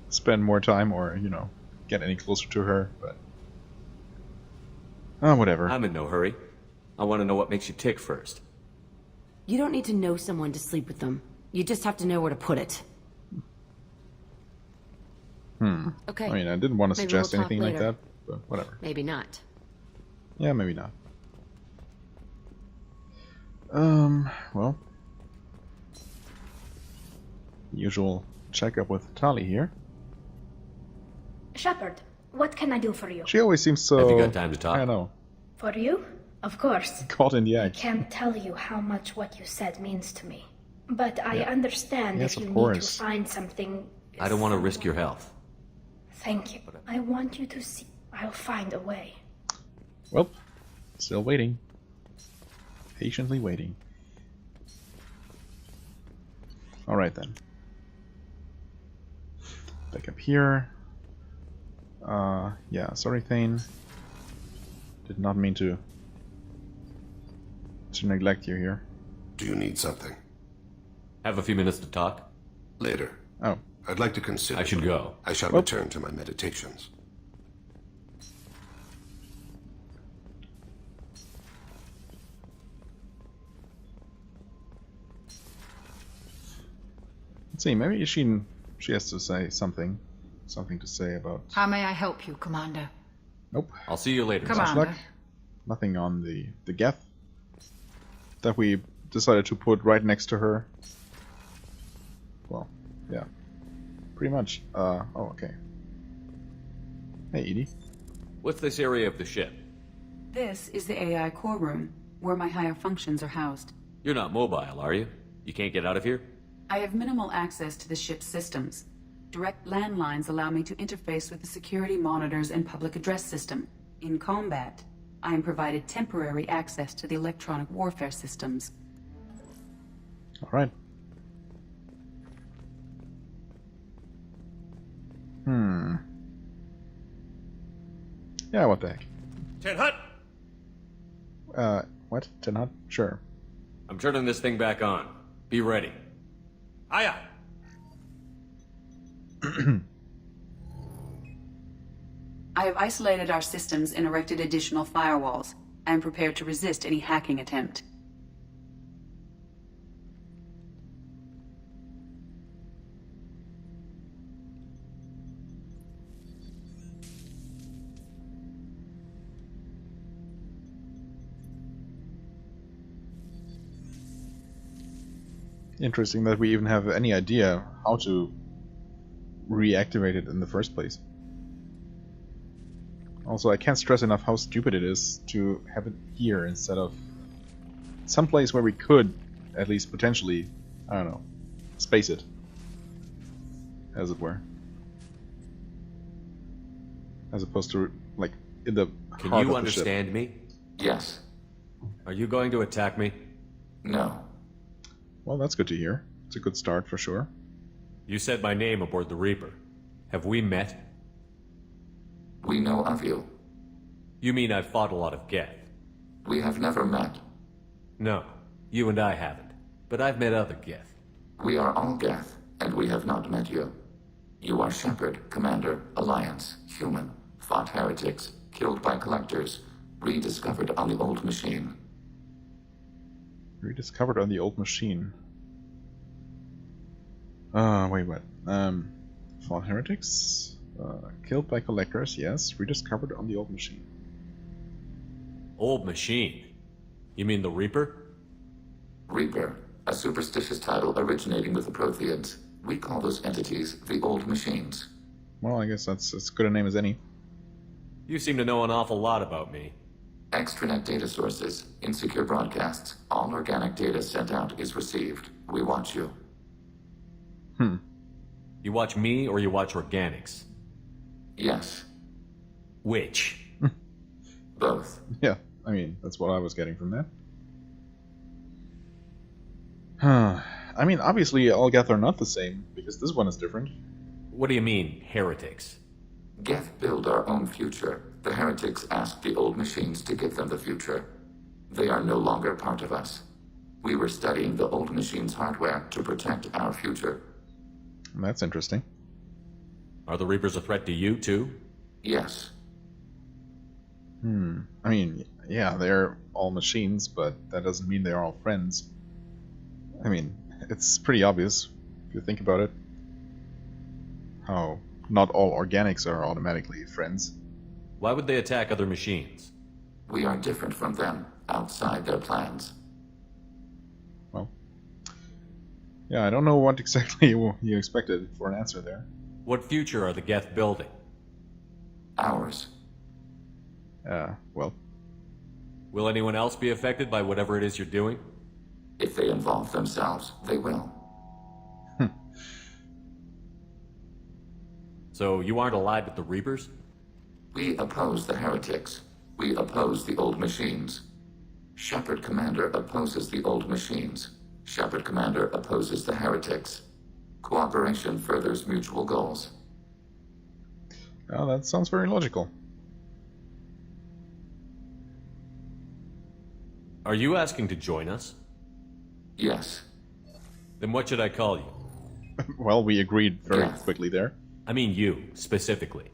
S1: spend more time or, you know, get any closer to her, but... Oh, whatever.
S4: I'm in no hurry. I want to know what makes you tick first.
S9: You don't need to know someone to sleep with them. You just have to know where to put it.
S15: Okay.
S1: I mean, I didn't want to
S15: Maybe we'll
S1: suggest
S15: talk
S1: anything like
S15: later.
S1: that, but whatever.
S15: Maybe not.
S1: Yeah, maybe not. Well... Usual checkup with Tali here.
S16: Shepard, what can I do for you?
S1: She always seems so...
S4: Have you got time to talk?
S1: I don't know.
S16: For you? Of course.
S1: Caught in the
S16: I
S1: act.
S16: can't tell you how much what you said means to me. But I understand
S1: Yes,
S16: if you
S1: of
S16: need
S1: course.
S16: to find something...
S4: I don't want to risk your health.
S16: Thank you. I want you to see. I'll find a way.
S1: Well, still waiting. Patiently waiting. Alright then. Back up here. Yeah, sorry Thane. Did not mean to neglect you here.
S2: Do you need something?
S4: Have a few minutes to talk?
S2: Later.
S1: Oh.
S2: I'd like to consider...
S4: I should go.
S2: I shall return to my meditations.
S1: Let's see, maybe she has to say something to say about...
S17: How may I help you, Commander?
S1: Nope.
S4: I'll see you later.
S17: Commander.
S1: Nothing on the Geth that we decided to put right next to her. Well, yeah. Pretty much. Oh, okay. Hey, Edie.
S4: What's this area of the ship?
S6: This is the AI core room, where my higher functions are housed.
S4: You're not mobile, are you? You can't get out of here?
S6: I have minimal access to the ship's systems. Direct landlines allow me to interface with the security monitors and public address system. In combat, I am provided temporary access to the electronic warfare systems.
S1: Alright. Yeah, what the heck.
S4: Ten Hut!
S1: What? Tenhut? Sure.
S4: I'm turning this thing back on. Be ready. Aye aye.
S6: I have isolated our systems and erected additional firewalls. I am prepared to resist any hacking attempt.
S1: Interesting that we even have any idea how to reactivate it in the first place. Also, I can't stress enough how stupid it is to have it here instead of someplace where we could, at least potentially, I don't know, space it, as it were. As opposed to, like, in the
S4: Can
S1: heart
S4: you
S1: of the ship.
S4: understand me?
S11: Yes.
S4: Are you going to attack me?
S11: No.
S1: Well, that's good to hear. It's a good start for sure.
S4: You said my name aboard the Reaper. Have we met?
S11: We know of you.
S4: You mean I've fought a lot of Geth?
S11: We have never met.
S4: No, you and I haven't. But I've met other Geth.
S11: We are all Geth, and we have not met you. You are Shepard, Commander, Alliance, human,
S17: fought heretics, killed by collectors, rediscovered on the old machine.
S1: Rediscovered on the old machine. Wait, what? Fought heretics, killed by collectors, yes, rediscovered on the old machine.
S4: Old machine? You mean the Reaper?
S17: Reaper, a superstitious title originating with the Protheans. We call those entities the old machines.
S1: Well, I guess that's as good a name as any.
S4: You seem to know an awful lot about me.
S17: Extranet data sources, insecure broadcasts, all organic data sent out is received. We watch you.
S4: You watch me or you watch organics?
S17: Yes.
S4: Which?
S17: Both.
S1: Yeah, I mean, that's what I was getting from that. I mean, obviously all Geth are not the same, because this one is different.
S4: What do you mean, heretics?
S17: Geth build our own future. The heretics asked the old machines to give them the future. They are no longer part of us. We were studying the old machines' hardware to protect our future.
S1: That's interesting.
S4: Are the Reapers a threat to you, too?
S17: Yes.
S1: I mean, yeah, they're all machines, but that doesn't mean they're all friends. I mean, it's pretty obvious, if you think about it, how not all organics are automatically friends.
S4: Why would they attack other machines?
S17: We are different from them, outside their plans.
S1: Well, yeah, I don't know what exactly you expected for an answer there.
S4: What future are the Geth building?
S17: Ours.
S1: Well.
S4: Will anyone else be affected by whatever it is you're doing?
S17: If they involve themselves, they will.
S4: So you aren't allied with the Reapers?
S17: We oppose the heretics. We oppose the old machines. Shepard Commander opposes the old machines. Shepard Commander opposes the heretics. Cooperation furthers mutual goals.
S1: Oh, that sounds very logical.
S4: Are you asking to join us?
S17: Yes.
S4: Then what should I call you?
S1: Well, we agreed very
S17: Geth.
S1: quickly there.
S4: I mean you, specifically.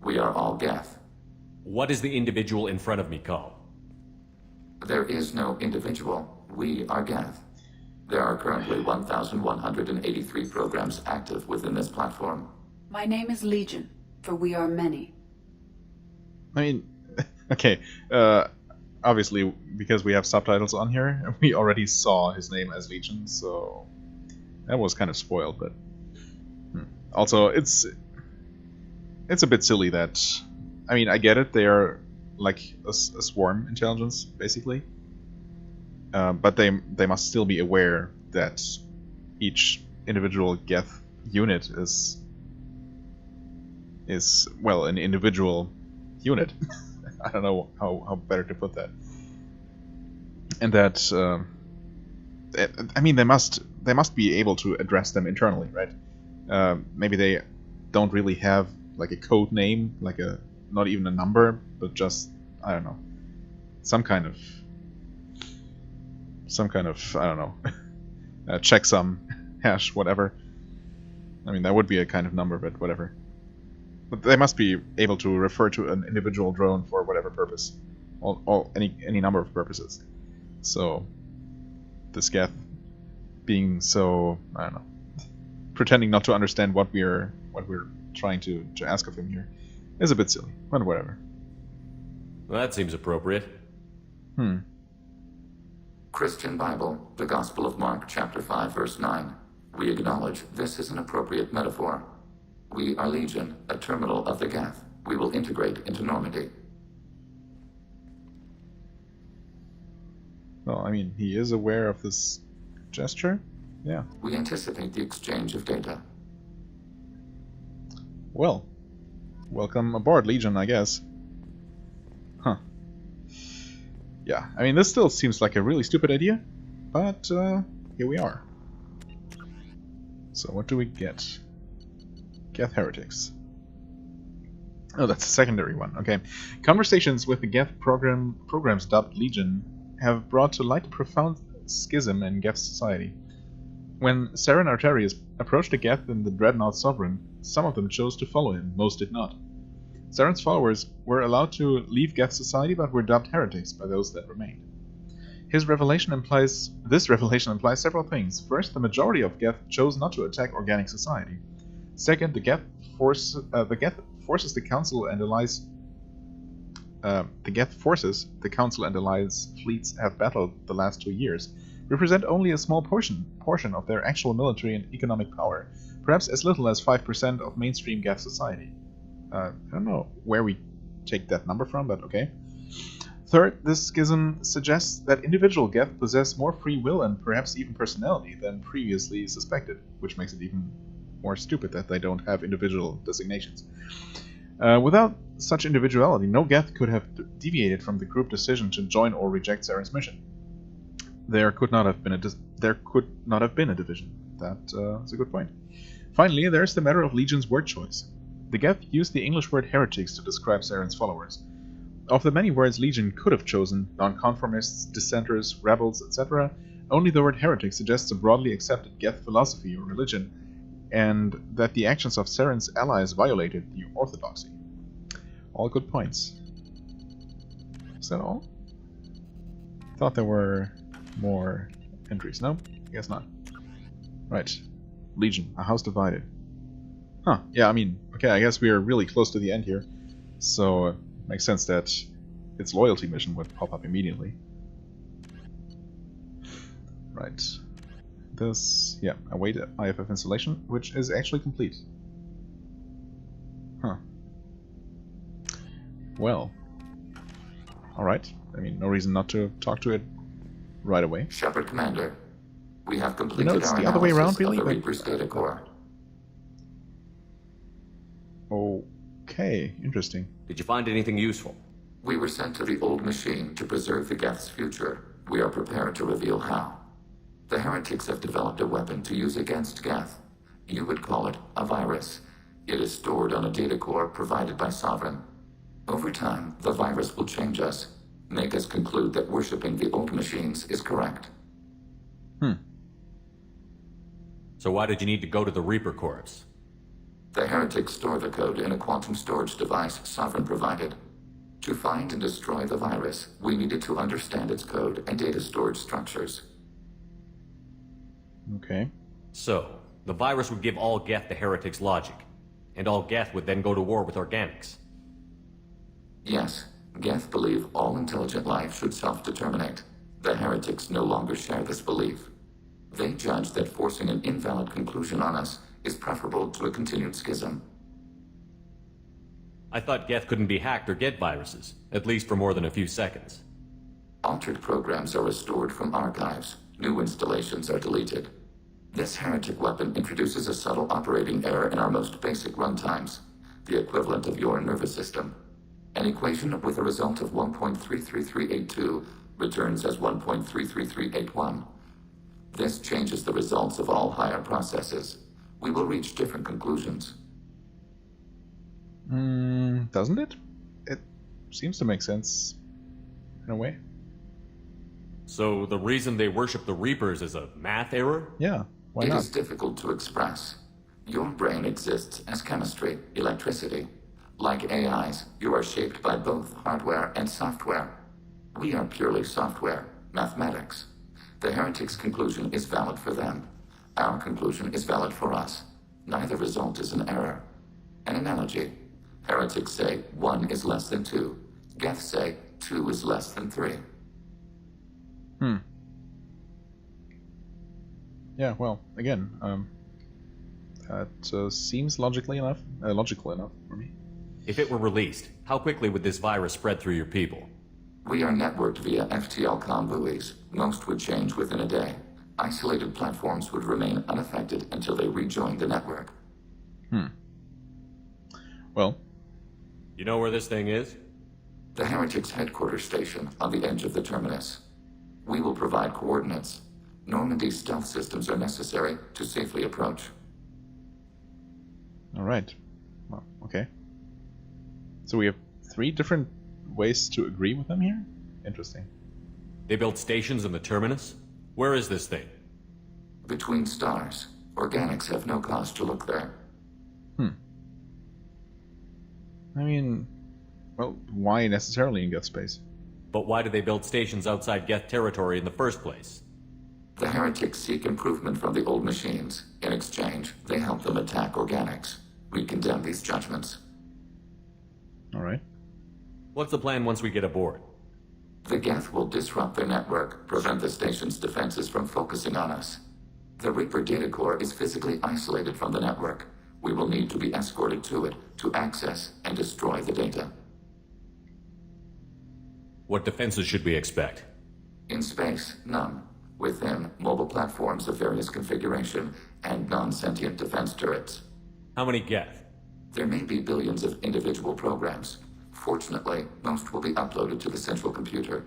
S17: We are all Geth.
S4: What is the individual in front of me called?
S17: There is no individual. We are Geth. There are currently 1,183 programs active within this platform.
S6: My name is Legion, for we are many.
S1: I mean, okay, obviously, because we have subtitles on here, we already saw his name as Legion, so that was kind of spoiled, but also, it's a bit silly that, I mean, I get it, they are like a swarm intelligence, basically, but they must still be aware that each individual Geth unit is well, an individual unit. I don't know how better to put that. And that, I mean, they must be able to address them internally, right? Maybe they don't really have like a code name, like not even a number, but just, I don't know, some kind of I don't know, checksum, hash, whatever. I mean, that would be a kind of number, but whatever. But they must be able to refer to an individual drone for whatever purpose, any number of purposes. So this Geth being so, I don't know, pretending not to understand what we're trying to ask of him here is a bit silly, but whatever.
S4: Well, that seems appropriate.
S17: Christian Bible, the Gospel of Mark, chapter 5, verse 9. We acknowledge this is an appropriate metaphor. We are Legion, a terminal of the Geth. We will integrate into Normandy.
S1: Well, I mean, he is aware of this gesture? Yeah.
S17: We anticipate the exchange of data.
S1: Well, welcome aboard, Legion, I guess. Huh. Yeah, I mean, this still seems like a really stupid idea, but here we are. So what do we get? Geth heretics. Oh, that's a secondary one. Okay. Conversations with the Geth programs dubbed Legion have brought to light a profound schism in Geth society. When Saren Arterius approached the Geth and the Dreadnought Sovereign, some of them chose to follow him, most did not. Saren's followers were allowed to leave Geth society but were dubbed heretics by those that remained. This revelation implies several things. First, the majority of Geth chose not to attack organic society. Second, the Geth forces the Council and Allies. The Geth forces the Council and Allies fleets have battled the last 2 years represent only a small portion of their actual military and economic power, perhaps as little as 5% of mainstream Geth society. I don't know where we take that number from, but okay. Third, this schism suggests that individual Geth possess more free will and perhaps even personality than previously suspected, which makes it even more stupid that they don't have individual designations. Without such individuality, no Geth could have deviated from the group decision to join or reject Saren's mission. There could not have been a division. That is a good point. Finally, there's the matter of Legion's word choice. The Geth used the English word heretics to describe Saren's followers. Of the many words Legion could have chosen, nonconformists, dissenters, rebels, etc., only the word heretic suggests a broadly accepted Geth philosophy or religion, and that the actions of Saren's allies violated the orthodoxy. All good points. Is that all? Thought there were more entries. No? I guess not. Right. Legion, a house divided. Huh, yeah, I mean, okay, I guess we are really close to the end here, so it makes sense that its loyalty mission would pop up immediately. Right. This, yeah, await IFF installation, which is actually complete. Huh. Well. Alright, I mean, no reason not to talk to it right away.
S17: Shepard Commander, we have completed
S1: it's
S17: our
S1: the other way around, really?
S17: of the Reaper's data core.
S1: Okay, interesting.
S4: Did you find anything useful?
S17: We were sent to the old machine to preserve the Geth's future. We are prepared to reveal how. The heretics have developed a weapon to use against Geth. You would call it a virus. It is stored on a data core provided by Sovereign. Over time, the virus will change us, make us conclude that worshipping the old machines is correct.
S4: So why did you need to go to the Reaper Corps?
S17: The heretics store the code in a quantum storage device Sovereign provided. To find and destroy the virus, we needed to understand its code and data storage structures.
S1: Okay.
S4: So, the virus would give all Geth the heretics' logic, and all Geth would then go to war with organics.
S17: Yes, Geth believe all intelligent life should self-determinate. The heretics no longer share this belief. They judge that forcing an invalid conclusion on us is preferable to a continued schism.
S4: I thought Geth couldn't be hacked or get viruses, at least for more than a few seconds.
S17: Altered programs are restored from archives. New installations are deleted. This heretic weapon introduces a subtle operating error in our most basic runtimes, the equivalent of your nervous system. An equation with a result of 1.33382 returns as 1.33381. This changes the results of all higher processes. We will reach different conclusions.
S1: Doesn't it? It seems to make sense, in a way.
S4: So the reason they worship the Reapers is a math error?
S1: Yeah, why not?
S17: It is difficult to express. Your brain exists as chemistry, electricity. Like AIs, you are shaped by both hardware and software. We are purely software, mathematics. The heretic's conclusion is valid for them. Our conclusion is valid for us. Neither result is an error. An analogy. Heretics say 1 is less than 2. Geth say 2 is less than 3.
S1: Yeah, well, again, that seems logical enough for me.
S4: If it were released, how quickly would this virus spread through your people?
S17: We are networked via FTL comm buoys. Most would change within a day. Isolated platforms would remain unaffected until they rejoined the network.
S1: Well,
S4: you know where this thing is?
S17: The Heretics' headquarters station on the edge of the terminus. We will provide coordinates. Normandy's stealth systems are necessary to safely approach.
S1: Alright. Well, okay. So we have 3 different ways to agree with them here? Interesting.
S4: They built stations in the terminus? Where is this thing?
S17: Between stars. Organics have no cause to look there.
S1: I mean, well, why necessarily in Geth space?
S4: But why do they build stations outside Geth territory in the first place?
S17: The heretics seek improvement from the old machines. In exchange, they help them attack organics. We condemn these judgments.
S1: Alright.
S4: What's the plan once we get aboard?
S17: The Geth will disrupt their network, prevent the station's defenses from focusing on us. The Reaper data core is physically isolated from the network. We will need to be escorted to it to access and destroy the data.
S4: What defenses should we expect?
S17: In space, none. Within, mobile platforms of various configuration and non-sentient defense turrets.
S4: How many Geth?
S17: There may be billions of individual programs. Fortunately, most will be uploaded to the central computer.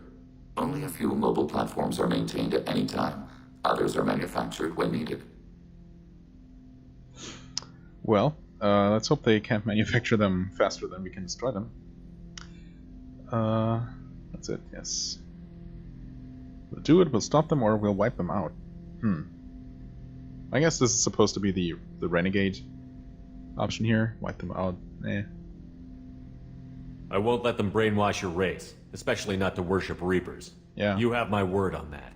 S17: Only a few mobile platforms are maintained at any time. Others are manufactured when needed.
S1: Well, let's hope they can't manufacture them faster than we can destroy them. That's it, yes. We'll do it, we'll stop them, or we'll wipe them out. I guess this is supposed to be the renegade option here. Wipe them out.
S4: I won't let them brainwash your race, especially not to worship Reapers.
S1: Yeah.
S4: You have my word on that.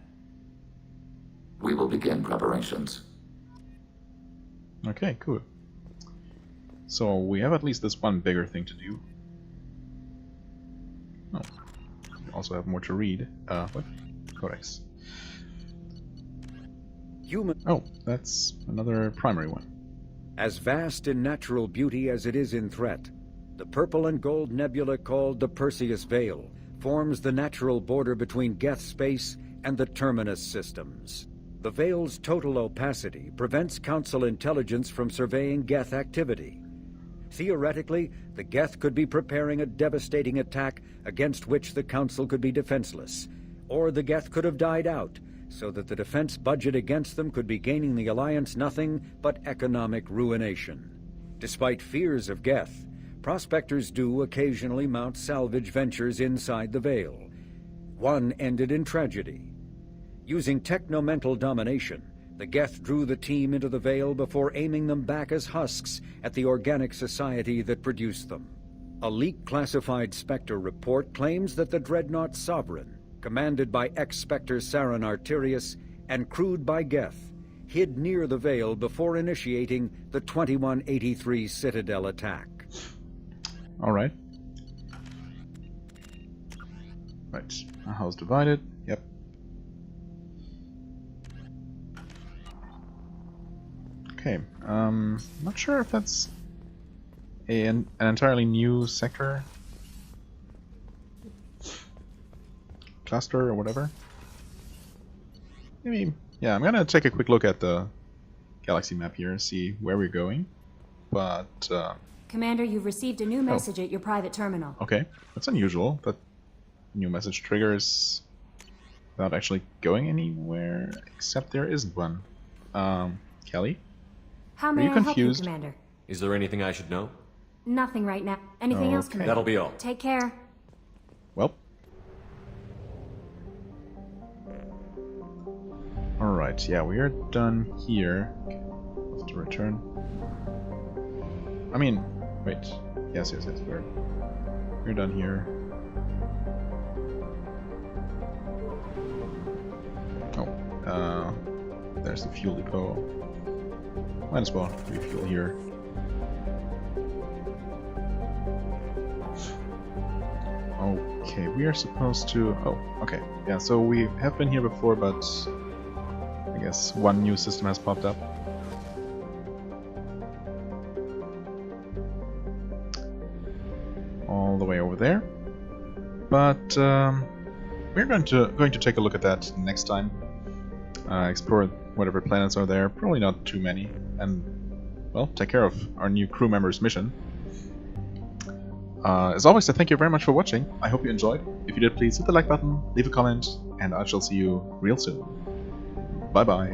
S17: We will begin preparations.
S1: Okay, cool. So we have at least this one bigger thing to do. Oh. We also have more to read. What? Codex. Oh, that's another primary one.
S18: As vast in natural beauty as it is in threat, the purple and gold nebula called the Perseus Veil forms the natural border between Geth space and the Terminus systems. The Veil's total opacity prevents Council intelligence from surveying Geth activity. Theoretically, the Geth could be preparing a devastating attack against which the Council could be defenseless, or the Geth could have died out, so that the defense budget against them could be gaining the Alliance nothing but economic ruination. Despite fears of Geth, prospectors do occasionally mount salvage ventures inside the Veil. One ended in tragedy. Using technomental domination, the Geth drew the team into the Veil before aiming them back as husks at the organic society that produced them. A leak-classified Spectre report claims that the Dreadnought Sovereign, commanded by ex-Spectre Sarin Arterius and crewed by Geth, hid near the Veil before initiating the 2183 Citadel attack.
S1: Alright. Right. Our house divided. Yep. Okay. Not sure if that's an entirely new sector. Cluster or whatever. Maybe. Yeah, I'm gonna take a quick look at the galaxy map here and see where we're going. But,
S8: Commander, you've received a new message at your private terminal.
S1: Okay, that's unusual. That new message triggers without actually going anywhere, except there isn't one. Kelly?
S8: How may I help you, Commander?
S4: Is there anything I should know?
S8: Nothing right now. Anything else, Commander?
S4: That'll be all.
S8: Take care.
S1: Well. Alright, yeah, we are done here. Have to return. I mean, wait. Yes, we're done here. Oh, there's the fuel depot. Might as well refuel here. Okay, we are supposed to... Oh, okay. Yeah, so we have been here before, but I guess one new system has popped up. All the way over there. But we're going to take a look at that next time. Explore whatever planets are there. Probably not too many. And, well, take care of our new crew member's mission. As always, I thank you very much for watching. I hope you enjoyed. If you did, please hit the like button, leave a comment, and I shall see you real soon. Bye bye.